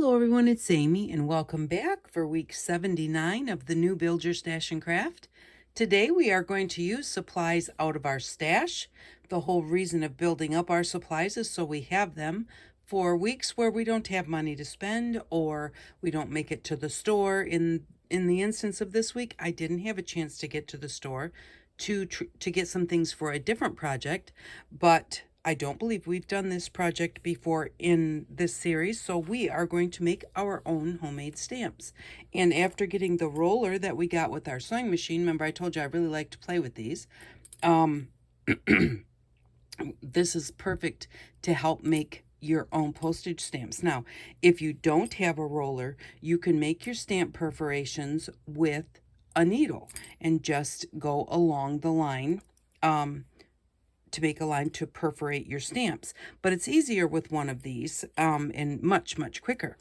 Hello everyone, it's Amy and welcome back for week 79 of the new Build Your Stash and Craft. Today we are going to use supplies out of our stash. The whole reason of building up our supplies is so we have them for weeks where we don't have money to spend or we don't make it to the store. In the instance of this week, I didn't have a chance to get to the store to get some things for a different project, but I don't believe we've done this project before in this series, so we are going to make our own homemade stamps. And after getting the roller that we got with our sewing machine, remember I told you I really like to play with these, this is perfect to help make your own postage stamps. Now, if you don't have a roller, you can make your stamp perforations with a needle and just go along the line to make a line to perforate your stamps. But it's easier with one of these and much quicker.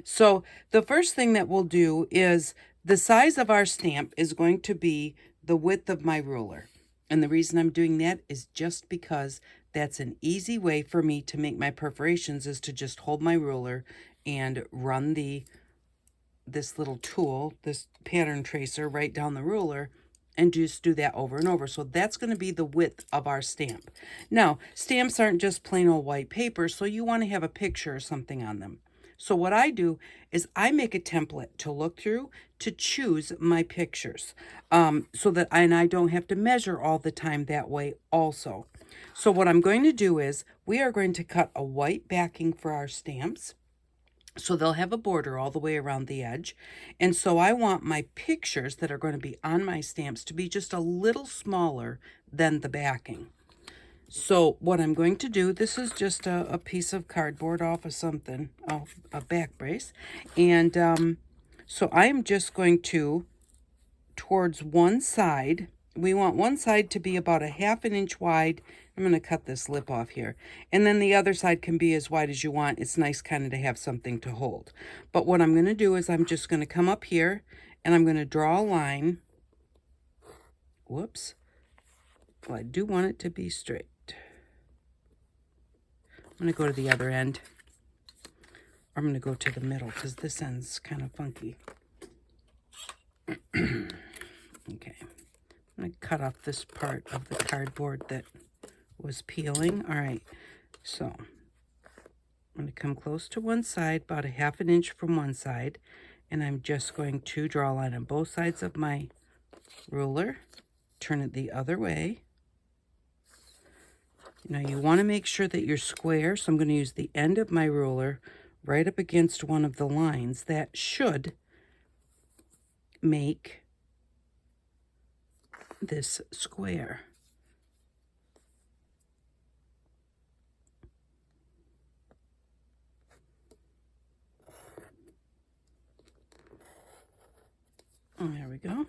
So the first thing that we'll do is the size of our stamp is going to be the width of my ruler. And the reason I'm doing that is just because that's an easy way for me to make my perforations, is to just hold my ruler and run this little tool, this pattern tracer, right down the ruler, and just do that over and over. So that's going to be the width of our stamp. Now, stamps aren't just plain old white paper, so you want to have a picture or something on them. So what I do is I make a template to look through to choose my pictures, so that I don't have to measure all the time that way also. So what I'm going to do is we are going to cut a white backing for our stamps. So they'll have a border all the way around the edge. And so I want my pictures that are going to be on my stamps to be just a little smaller than the backing. So what I'm going to do, this is just a piece of cardboard off of something, a back brace. And so I am just going to, towards one side, we want one side to be about a 1/2 inch wide. I'm going to cut this lip off here. And then the other side can be as wide as you want. It's nice kind of to have something to hold. But what I'm going to do is I'm just going to come up here and I'm going to draw a line. Whoops. Well, I do want it to be straight. I'm going to go to the other end. I'm going to go to the middle because this end's kind of funky. Okay. I'm going to cut off this part of the cardboard that was peeling. All right, so I'm going to come close to one side, about a 1/2 inch from one side, and I'm just going to draw a line on both sides of my ruler, turn it the other way. Now you want to make sure that you're square, so I'm going to use the end of my ruler right up against one of the lines. That should make this square. Oh, there we go.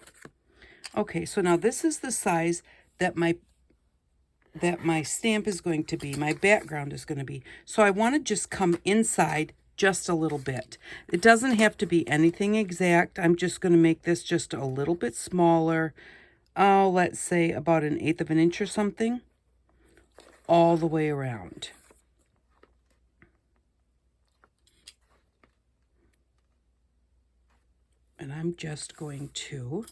Okay, so now this is the size that my stamp is going to be, my background is going to be. So I want to just come inside just a little bit. It doesn't have to be anything exact. I'm just going to make this just a little bit smaller. Oh, let's say about 1/8 of an inch or something, all the way around. And I'm just going to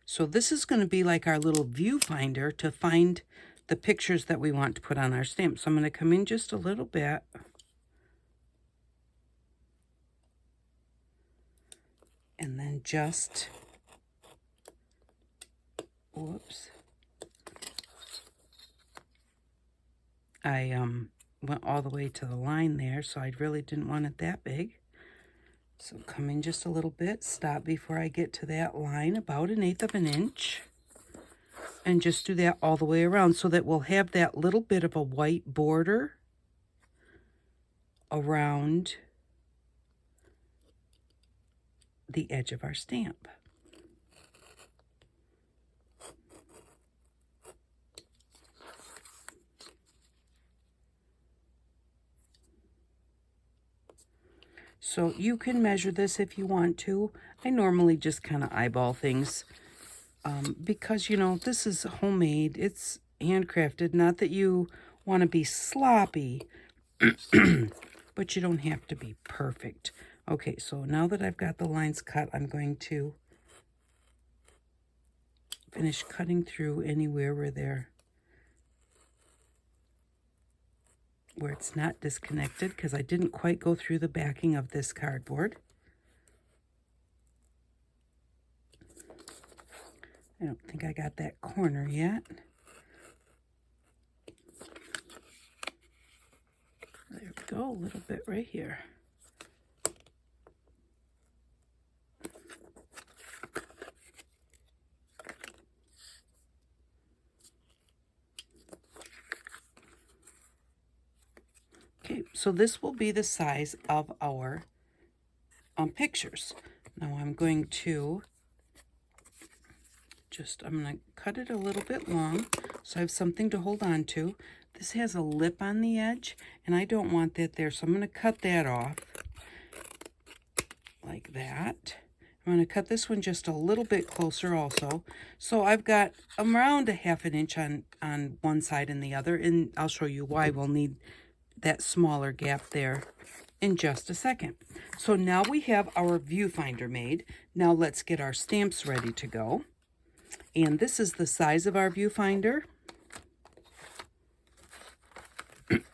so this is going to be like our little viewfinder to find the pictures that we want to put on our stamp. So I'm going to come in just a little bit. And then just, whoops. I went all the way to the line there, so I really didn't want it that big. So come in just a little bit, stop before I get to that line, about 1/8 of an inch. And just do that all the way around so that we'll have that little bit of a white border around the edge of our stamp. So you can measure this if you want to. I normally just kind of eyeball things because, you know, this is homemade. It's handcrafted. Not that you want to be sloppy, but you don't have to be perfect. Okay, so now that I've got the lines cut, I'm going to finish cutting through anywhere where it's not disconnected, because I didn't quite go through the backing of this cardboard. I don't think I got that corner yet. There we go, a little bit right here. Okay, so this will be the size of our pictures. Now I'm going to I'm going to cut it a little bit long so I have something to hold on to. This has a lip on the edge, and I don't want that there, so I'm going to cut that off like that. I'm going to cut this one just a little bit closer also. So I've got around a ½ inch on one side and the other, and I'll show you why we'll need that smaller gap there in just a second. So now we have our viewfinder made. Now let's get our stamps ready to go. And this is the size of our viewfinder.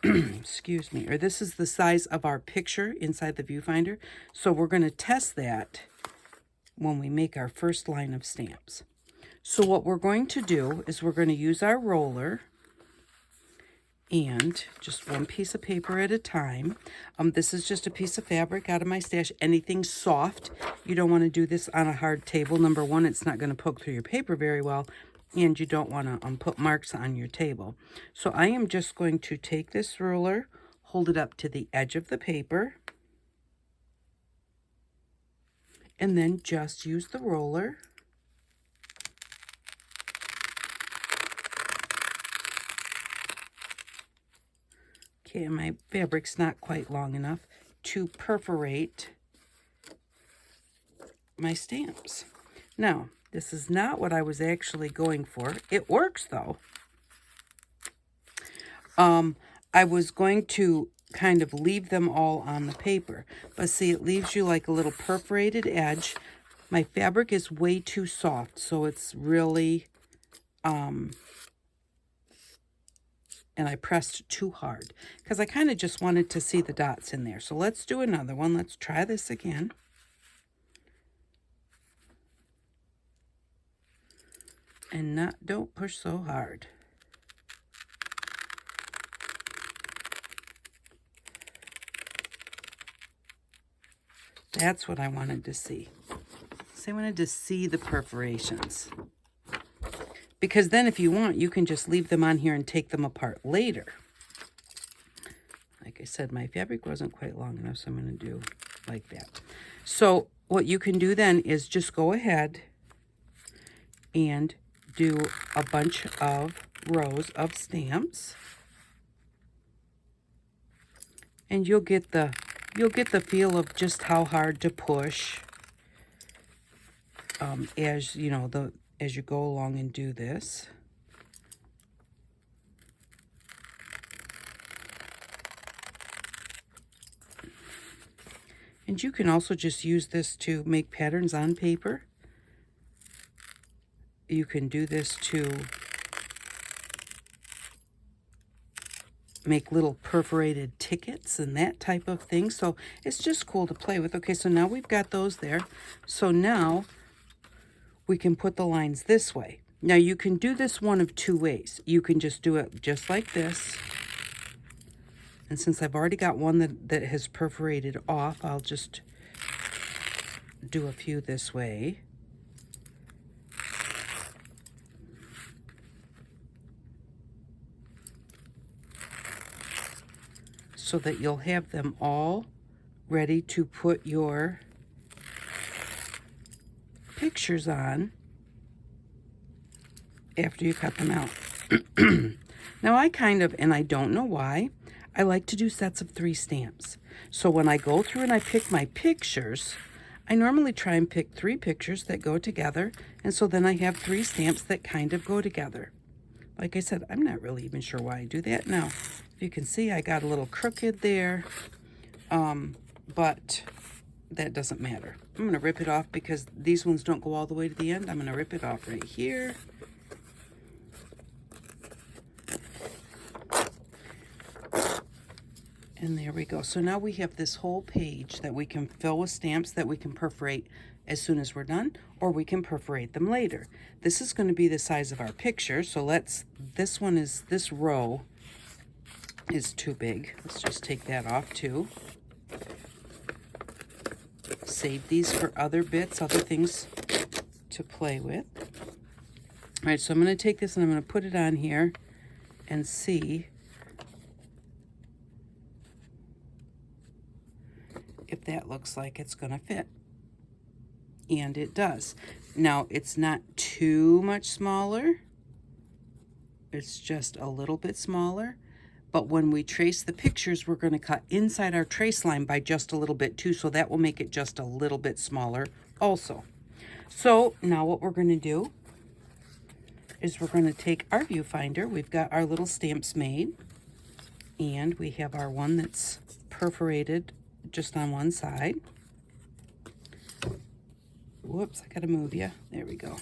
Excuse me. Or this is the size of our picture inside the viewfinder. So we're going to test that when we make our first line of stamps. So what we're going to do is we're going to use our roller, and just one piece of paper at a time. This is just a piece of fabric out of my stash. Anything soft. You don't want to do this on a hard table. Number one, it's not going to poke through your paper very well, and you don't want to put marks on your table. So I am just going to take this ruler, hold it up to the edge of the paper, and then just use the roller. Okay, and my fabric's not quite long enough to perforate my stamps. Now, this is not what I was actually going for. It works, though. I was going to kind of leave them all on the paper, but see, it leaves you like a little perforated edge. My fabric is way too soft, so it's really, and I pressed too hard because I kind of just wanted to see the dots in there. So let's do another one. Let's try this again. And don't push so hard. That's what I wanted to see. So I wanted to see the perforations. Because then if you want, you can just leave them on here and take them apart later. Like I said, my fabric wasn't quite long enough, so I'm going to do like that. So what you can do then is just go ahead and do a bunch of rows of stamps. And you'll get the feel of just how hard to push as you go along and do this. And you can also just use this to make patterns on paper. You can do this to make little perforated tickets and that type of thing. So it's just cool to play with. Okay, so now we've got those there. So now we can put the lines this way. Now you can do this one of two ways. You can just do it just like this. And since I've already got one that has perforated off, I'll just do a few this way. So that you'll have them all ready to put your pictures on after you cut them out. Now I and I don't know why, I like to do sets of 3 stamps. So when I go through and I pick my pictures, I normally try and pick 3 pictures that go together, and so then I have 3 stamps that kind of go together. Like I said, I'm not really even sure why I do that. Now, if you can see, I got a little crooked there, but that doesn't matter. I'm going to rip it off because these ones don't go all the way to the end. I'm going to rip it off right here. And there we go. So now we have this whole page that we can fill with stamps that we can perforate as soon as we're done, or we can perforate them later. This is going to be the size of our picture. So this row is too big. Let's just take that off too. Save these for other bits, other things to play with. All right, so I'm going to take this and I'm going to put it on here and see if that looks like it's going to fit. And it does. Now, it's not too much smaller. It's just a little bit smaller. But when we trace the pictures, we're going to cut inside our trace line by just a little bit too, so that will make it just a little bit smaller also. So now what we're going to do is we're going to take our viewfinder. We've got our little stamps made, and we have our one that's perforated just on one side. Whoops, I gotta move you. There we go.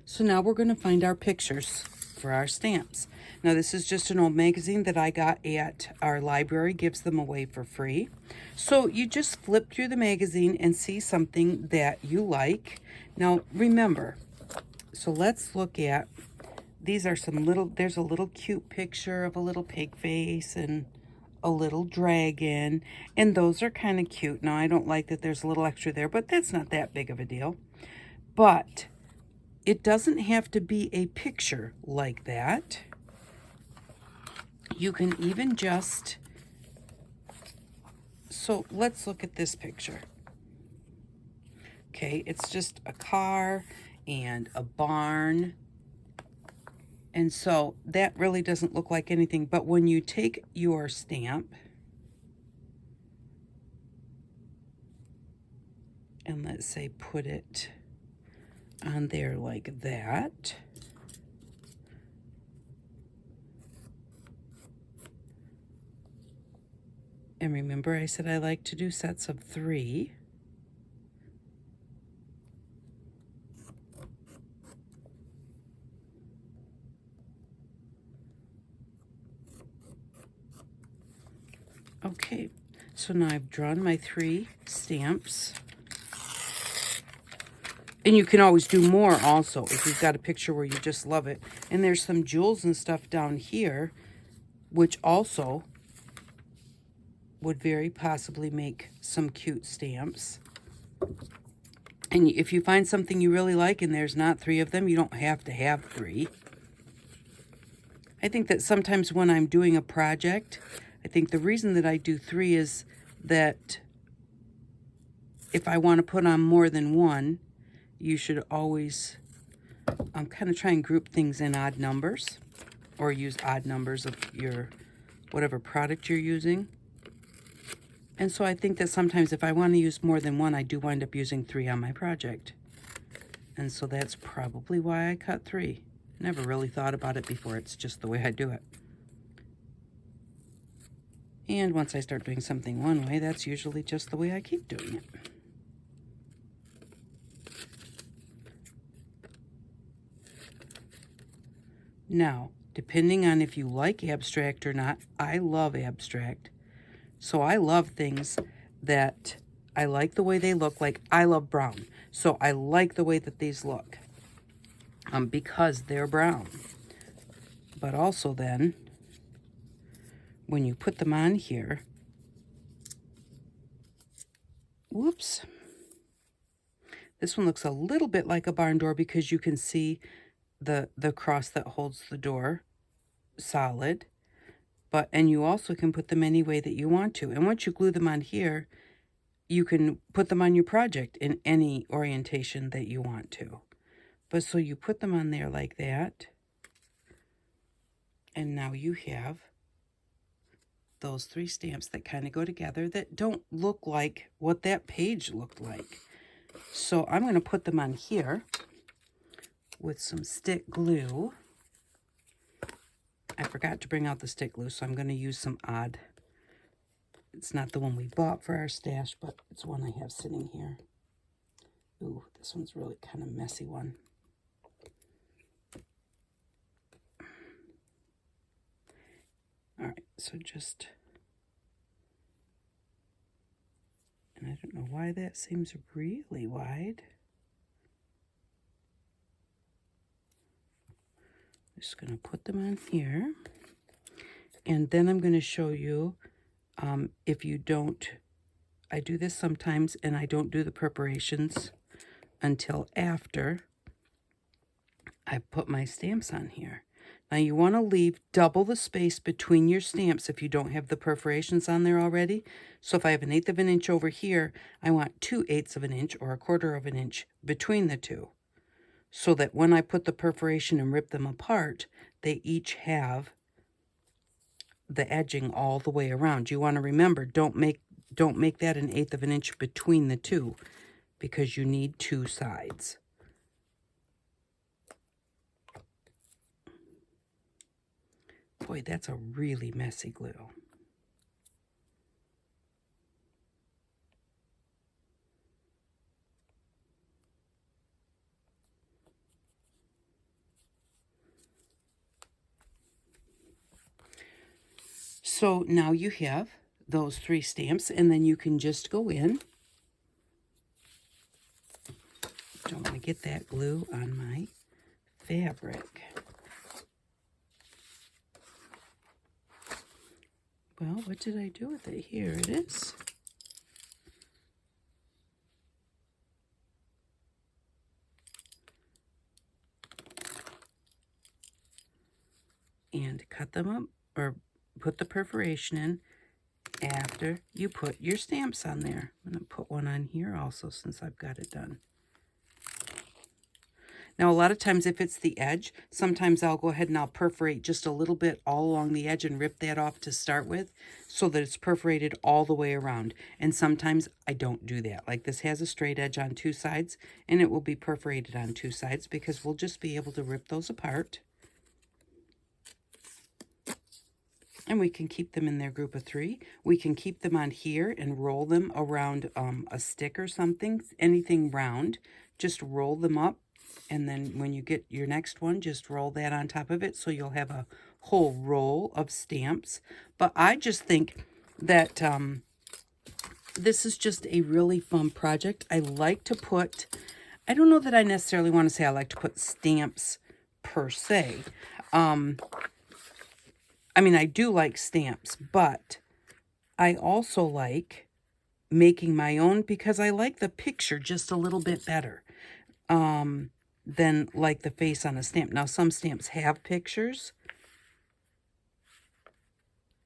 So now we're going to find our pictures for our stamps. Now this is just an old magazine that I got at our library, gives them away for free. So you just flip through the magazine and see something that you like. Now remember, so let's look at, these are some little, there's a little cute picture of a little pig face and a little dragon, and those are kind of cute. Now I don't like that there's a little extra there, but that's not that big of a deal. But it doesn't have to be a picture like that. You can even just, so let's look at this picture. Okay, it's just a car and a barn. And so that really doesn't look like anything, but when you take your stamp and let's say put it on there like that, and remember I said I like to do sets of 3. Okay, so now I've drawn my 3 stamps. And you can always do more also if you've got a picture where you just love it. And there's some jewels and stuff down here, which also would very possibly make some cute stamps. And if you find something you really like and there's not 3 of them, you don't have to have 3. I think that sometimes when I'm doing a project, I think the reason that I do 3 is that if I want to put on more than one, you should always kind of try and group things in odd numbers, or use odd numbers of your whatever product you're using. And so I think that sometimes if I want to use more than one, I do wind up using 3 on my project. And so that's probably why I cut 3. Never really thought about it before. It's just the way I do it. And once I start doing something one way, that's usually just the way I keep doing it. Now, depending on if you like abstract or not, I love abstract. So I love things that I like the way they look. Like I love brown. So I like the way that these look because they're brown. But also then, when you put them on here, whoops, this one looks a little bit like a barn door because you can see the cross that holds the door solid. And you also can put them any way that you want to. And once you glue them on here, you can put them on your project in any orientation that you want to. But so you put them on there like that. And now you have those 3 stamps that kind of go together that don't look like what that page looked like. So I'm going to put them on here with some stick glue. I forgot to bring out the stick glue, so I'm going to use some odd. It's not the one we bought for our stash, but it's one I have sitting here. Ooh, this one's really kind of messy one. All right, so just, and I don't know why that seems really wide. Just going to put them on here. And then I'm going to show you, if you don't, I do this sometimes, and I don't do the preparations until after I put my stamps on here. Now you want to leave double the space between your stamps if you don't have the perforations on there already. So if I have 1/8 of an inch over here, I want 2/8 of an inch or 1/4 of an inch between the two, so that when I put the perforation and rip them apart, they each have the edging all the way around. You want to remember, don't make that 1/8 of an inch between the two, because you need two sides. Boy, that's a really messy glue. So now you have those 3 stamps, and then you can just go in. Don't want to get that glue on my fabric. Well, what did I do with it? Here it is. And cut them up, or put the perforation in after you put your stamps on there. I'm going to put one on here also, since I've got it done. Now, a lot of times if it's the edge, sometimes I'll go ahead and I'll perforate just a little bit all along the edge and rip that off to start with, so that it's perforated all the way around. And sometimes I don't do that. Like this has a straight edge on 2 sides, and it will be perforated on 2 sides, because we'll just be able to rip those apart. And we can keep them in their group of 3. We can keep them on here and roll them around a stick or something, anything round. Just roll them up, and then when you get your next one, just roll that on top of it, so you'll have a whole roll of stamps. But I just think that this is just a really fun project. I like to put, I don't know that I necessarily want to say I like to put stamps per se. I mean, I do like stamps, but I also like making my own, because I like the picture just a little bit better than like the face on a stamp. Now, some stamps have pictures,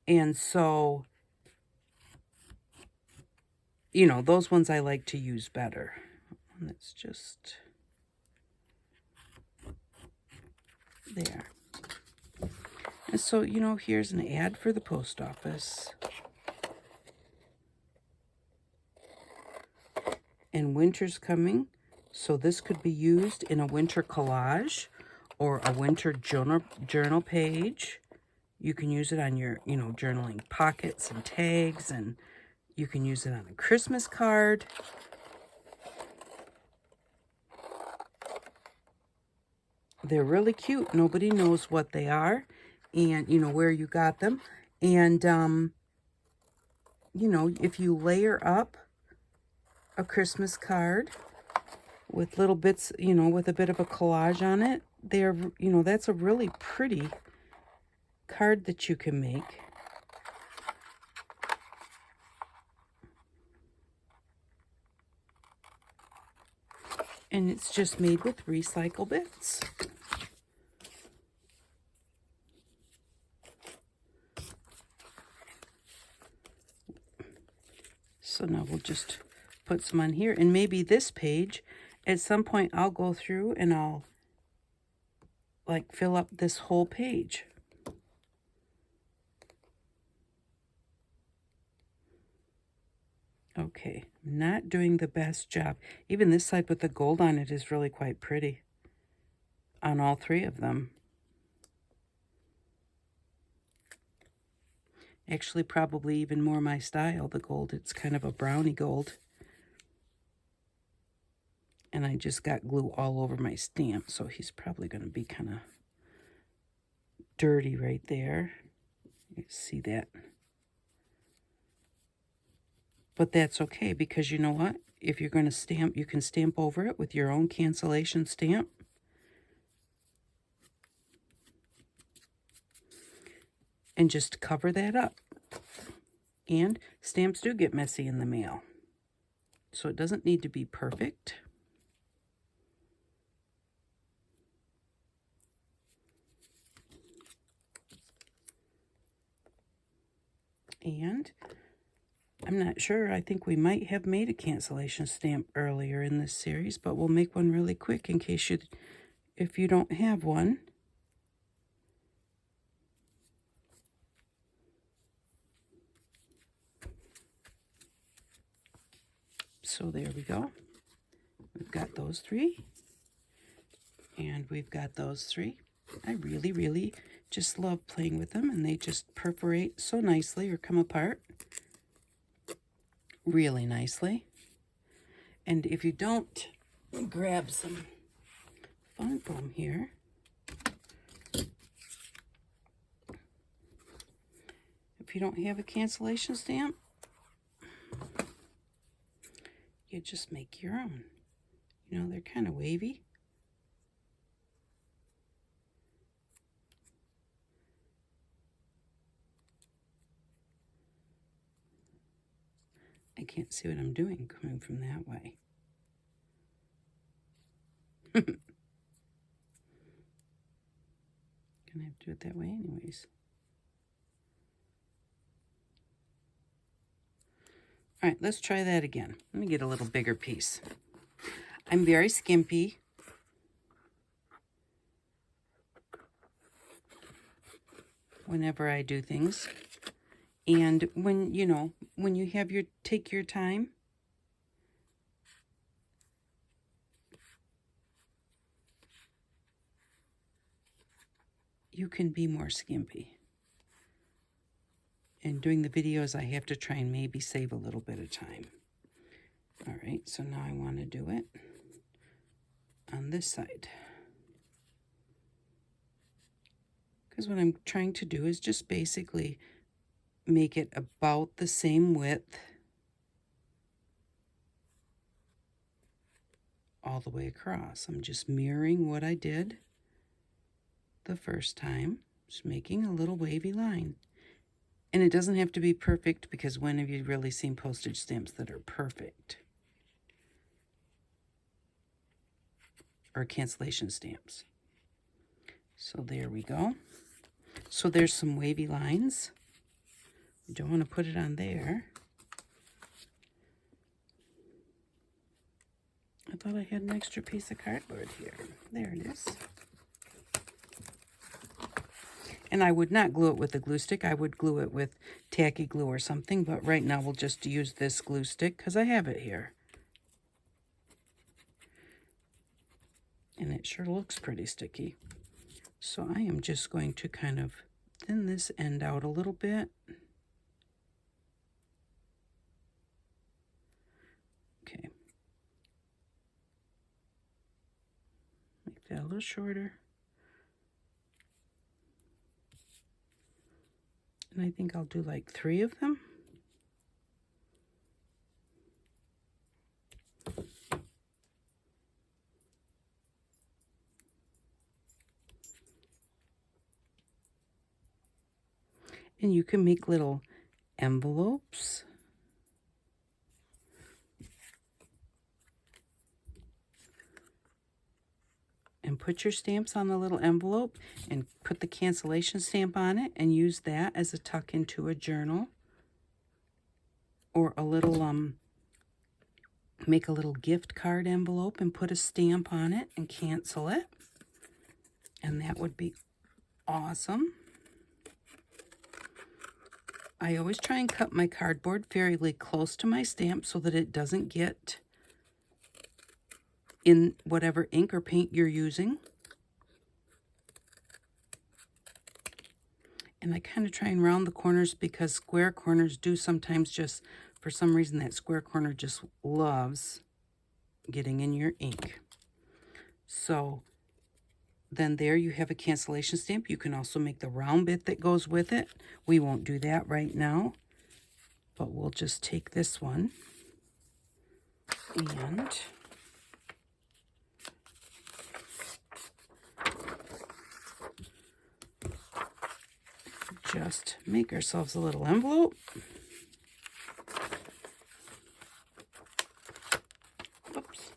and so, you know, those ones I like to use better. Let's just, there. And so, you know, here's an ad for the post office. And winter's coming, so this could be used in a winter collage or a winter journal page. You can use it on your, you know, journaling pockets and tags, and you can use it on a Christmas card. They're really cute. Nobody knows what they are, and, you know, where you got them. And, you know, if you layer up a Christmas card with little bits, you know, with a bit of a collage on it, they're, you know, that's a really pretty card that you can make. And it's just made with recycle bits. So now we'll just put some on here, and maybe this page, at some point I'll go through and I'll like fill up this whole page. Okay, not doing the best job. Even this side with the gold on it is really quite pretty on all 3 of them. Actually, probably even more my style, the gold. It's kind of a brownie gold. And I just got glue all over my stamp, so he's probably going to be kind of dirty right there. You see that? But that's okay, because you know what? If you're going to stamp, you can stamp over it with your own cancellation stamp. And just cover that up. And stamps do get messy in the mail, so it doesn't need to be perfect. And I'm not sure, I think we might have made a cancellation stamp earlier in this series, but we'll make one really quick in case if you don't have one. So there we go. We've got those three. And we've got those three. I really, really just love playing with them, and they just perforate so nicely or come apart really nicely. And if you don't grab some fun foam here, if you don't have a cancellation stamp, you just make your own. You know, they're kind of wavy. I can't see what I'm doing coming from that way. Gonna have to do it that way anyways. All right, let's try that again. Let me get a little bigger piece. I'm very skimpy. Whenever I do things. And when, you know, when you have take your time, you can be more skimpy. And doing the videos, I have to try and maybe save a little bit of time. All right, so now I want to do it on this side. Because what I'm trying to do is just basically make it about the same width all the way across. I'm just mirroring what I did the first time, just making a little wavy line. And it doesn't have to be perfect, because when have you really seen postage stamps that are perfect? Or cancellation stamps. So there we go. So there's some wavy lines. You don't want to put it on there. I thought I had an extra piece of cardboard here. There it is. And I would not glue it with a glue stick. I would glue it with tacky glue or something, but right now we'll just use this glue stick because I have it here. And it sure looks pretty sticky. So I am just going to kind of thin this end out a little bit. Okay. Make that a little shorter. And I think I'll do like 3 of them. And you can make little envelopes. And put your stamps on the little envelope and put the cancellation stamp on it and use that as a tuck into a journal. Or a little, make a little gift card envelope and put a stamp on it and cancel it. And that would be awesome. I always try and cut my cardboard fairly close to my stamp so that it doesn't get in whatever ink or paint you're using. And I kind of try and round the corners because square corners do sometimes just, for some reason, that square corner just loves getting in your ink. So then there you have a cancellation stamp. You can also make the round bit that goes with it. We won't do that right now, but we'll just take this one and just make ourselves a little envelope. Oops.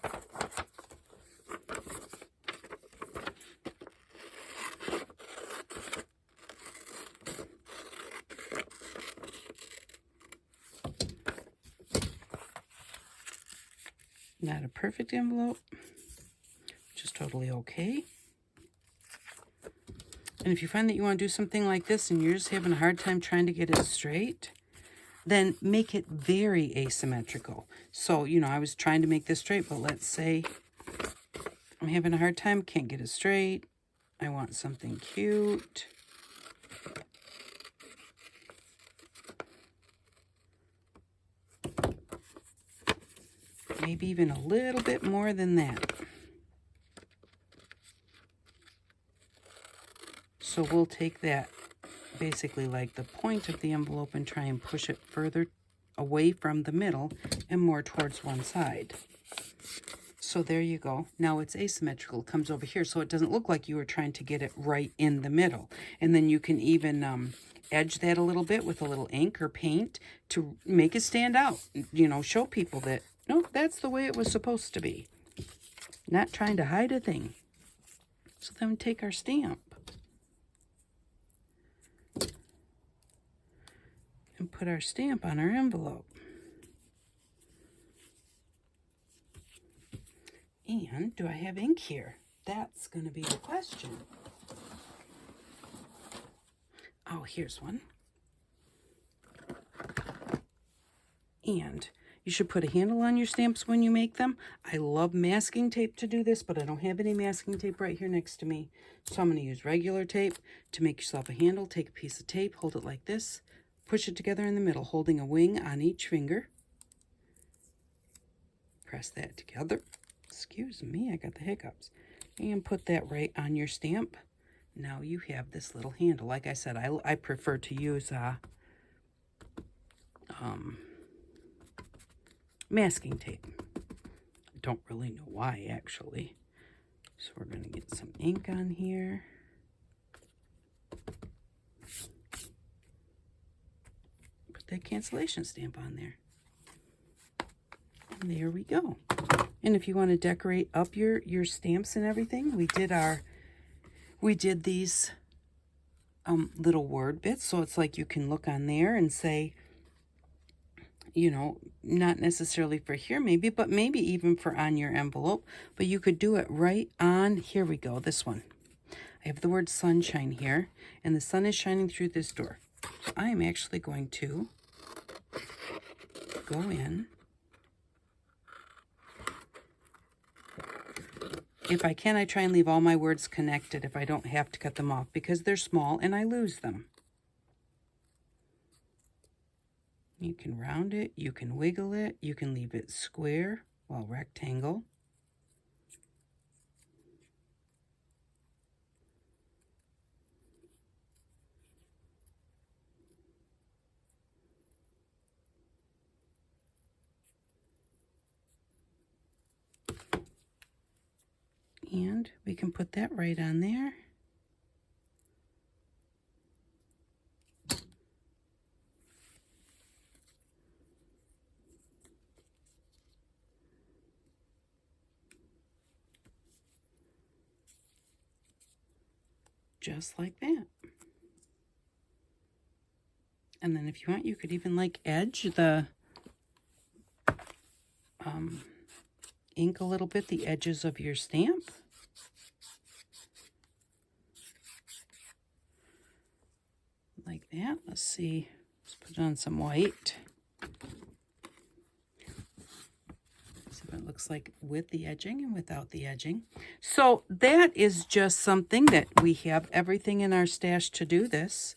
Not a perfect envelope, which is totally okay. And if you find that you want to do something like this and you're just having a hard time trying to get it straight, then make it very asymmetrical. So, you know, I was trying to make this straight, but let's say I'm having a hard time, can't get it straight. I want something cute. Maybe even a little bit more than that. So we'll take that, basically like the point of the envelope, and try and push it further away from the middle and more towards one side. So there you go. Now it's asymmetrical. It comes over here, so it doesn't look like you were trying to get it right in the middle. And then you can even edge that a little bit with a little ink or paint to make it stand out. You know, show people that, no, that's the way it was supposed to be. Not trying to hide a thing. So then we take our stamp and put our stamp on our envelope. And do I have ink here? That's going to be the question. Oh, here's one. And you should put a handle on your stamps when you make them. I love masking tape to do this, but I don't have any masking tape right here next to me. So I'm going to use regular tape to make yourself a handle. Take a piece of tape, hold it like this, push it together in the middle, holding a wing on each finger. Press that together. Excuse me, I got the hiccups. And put that right on your stamp. Now you have this little handle. Like I said, I prefer to use masking tape. I don't really know why, actually. So we're going to get some ink on here. Put that cancellation stamp on there. And there we go. And if you want to decorate up your stamps and everything, we did these little word bits. So it's like you can look on there and say, you know, not necessarily for here maybe, but maybe even for on your envelope. But you could do it right on, here we go, this one. I have the word sunshine here, and the sun is shining through this door. So I am actually going to go in. If I can, I try and leave all my words connected if I don't have to cut them off, because they're small and I lose them. You can round it, you can wiggle it, you can leave it square, well, rectangle. And we can put that right on there. Just like that. And then if you want, you could even like edge the ink a little bit, the edges of your stamp. Like that. Let's see. Let's put on some white. See what it looks like with the edging and without the edging. So that is just something that we have everything in our stash to do this.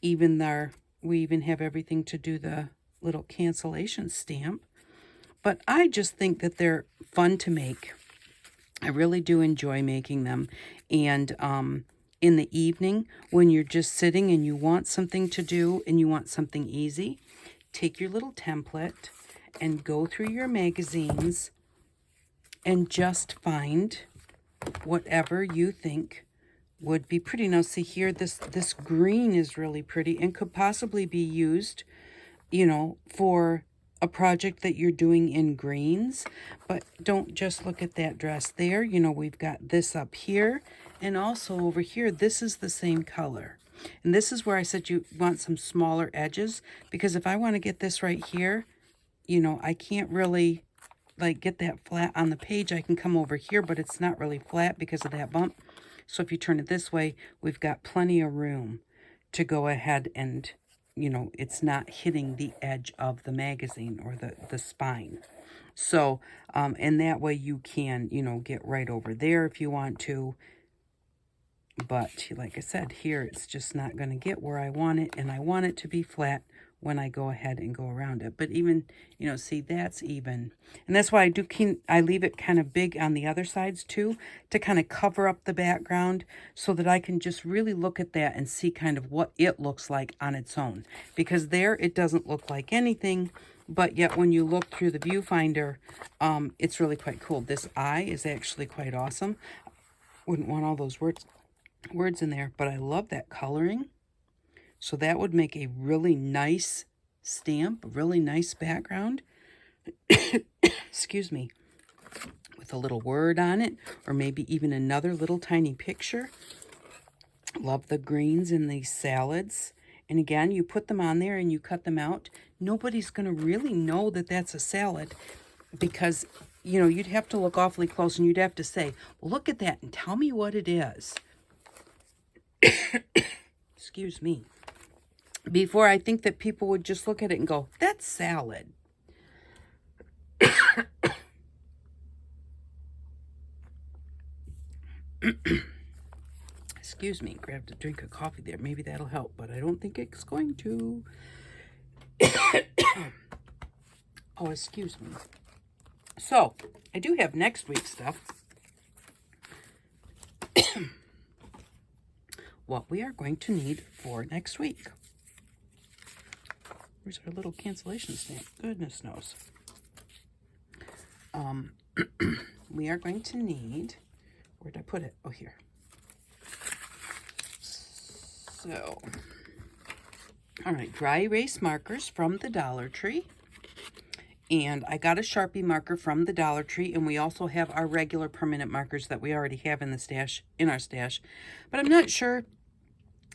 even there, we even have everything to do the little cancellation stamp. But I just think that they're fun to make. I really do enjoy making them. And in the evening, when you're just sitting and you want something to do and you want something easy, take your little template and go through your magazines and just find whatever you think would be pretty. Now see here, this green is really pretty and could possibly be used, you know, for a project that you're doing in greens. But don't just look at that dress there. You know, we've got this up here, and also over here, this is the same color. And this is where I said you want some smaller edges, because if I want to get this right here, you know, I can't really like get that flat on the page. I can come over here, but it's not really flat because of that bump. So if you turn it this way, we've got plenty of room to go ahead and, you know, it's not hitting the edge of the magazine or the spine. So, and that way you can, you know, get right over there if you want to. But like I said, here it's just not going to get where I want it, and I want it to be flat when I go ahead and go around it. But even, you know, see, that's even. And that's why I leave it kind of big on the other sides too, to kind of cover up the background so that I can just really look at that and see kind of what it looks like on its own. Because there it doesn't look like anything, but yet when you look through the viewfinder, it's really quite cool. This eye is actually quite awesome. Wouldn't want all those words in there, but I love that coloring. So that would make a really nice stamp, a really nice background. Excuse me. With a little word on it, or maybe even another little tiny picture. Love the greens in these salads. And again, you put them on there and you cut them out. Nobody's going to really know that that's a salad, because, you know, you'd have to look awfully close and you'd have to say, well, look at that and tell me what it is. Excuse me. Before I think that people would just look at it and go, that's salad. Excuse me, grabbed a drink of coffee there. Maybe that'll help, but I don't think it's going to. Oh, excuse me. So, I do have next week's stuff. What we are going to need for next week. Where's our little cancellation stamp? Goodness knows. We are going to need, where did I put it? Oh, here. So, all right, dry erase markers from the Dollar Tree. And I got a Sharpie marker from the Dollar Tree, and we also have our regular permanent markers that we already have in our stash. But I'm not sure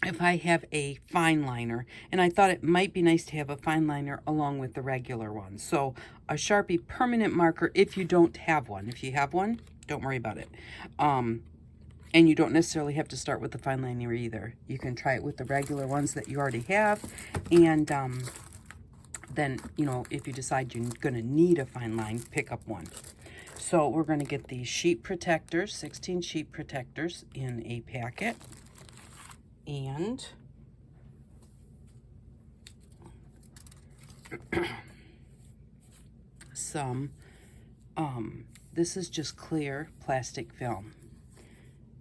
if I have a fine liner, and I thought it might be nice to have a fine liner along with the regular one. So a Sharpie permanent marker if you don't have one. If you have one, don't worry about it. And you don't necessarily have to start with the fine liner either. You can try it with the regular ones that you already have, and then, you know, if you decide you're going to need a fine line, pick up one. So we're going to get these sheet protectors, 16 sheet protectors in a packet. And some, this is just clear plastic film.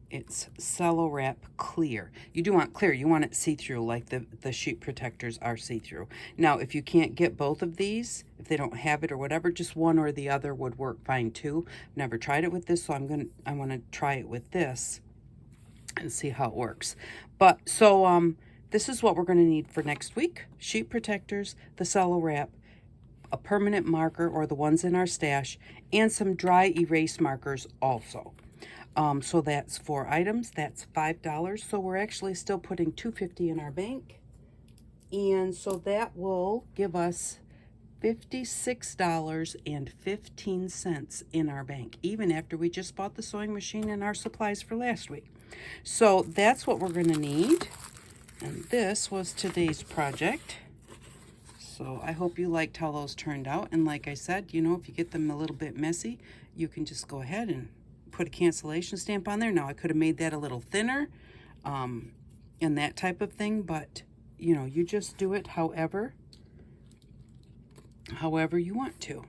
It's cello wrap clear. You do want clear. You want it see-through, like the sheet protectors are see-through. Now, if you can't get both of these, if they don't have it or whatever, just one or the other would work fine too. I've never tried it with this, so I want to try it with this and see how it works. But so this is what we're going to need for next week: sheet protectors, the cello wrap, a permanent marker or the ones in our stash, and some dry erase markers also. So that's 4 items. That's $5. So we're actually still putting $2.50 in our bank. And so that will give us $56.15 in our bank, even after we just bought the sewing machine and our supplies for last week. So that's what we're going to need. And this was today's project. So I hope you liked how those turned out. And like I said, you know, if you get them a little bit messy, you can just go ahead and put a cancellation stamp on there. Now I could have made that a little thinner and that type of thing, but you know, you just do it however you want to.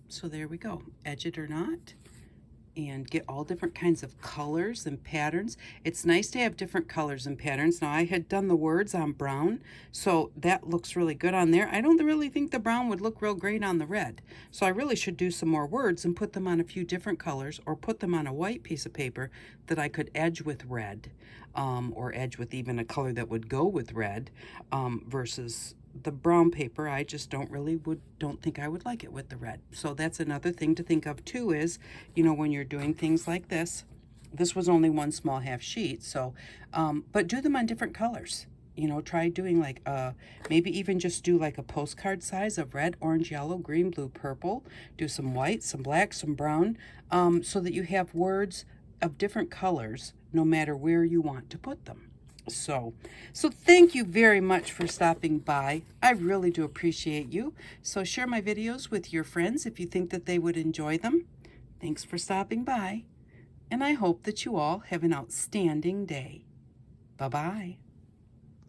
So there we go, edge it or not, and get all different kinds of colors and patterns. It's nice to have different colors and patterns. Now I had done the words on brown, so that looks really good on there. I don't really think the brown would look real great on the red. So I really should do some more words and put them on a few different colors, or put them on a white piece of paper that I could edge with red, or edge with even a color that would go with red, versus the brown paper. I just don't think I would like it with the red. So that's another thing to think of too, is, you know, when you're doing things like this was only one small half sheet, so but do them on different colors. You know, try doing like maybe even just do like a postcard size of red, orange, yellow, green, blue, purple. Do some white, some black, some brown, so that you have words of different colors no matter where you want to put them. So thank you very much for stopping by. I really do appreciate you. So share my videos with your friends if you think that they would enjoy them. Thanks for stopping by, and I hope that you all have an outstanding day. Bye-bye.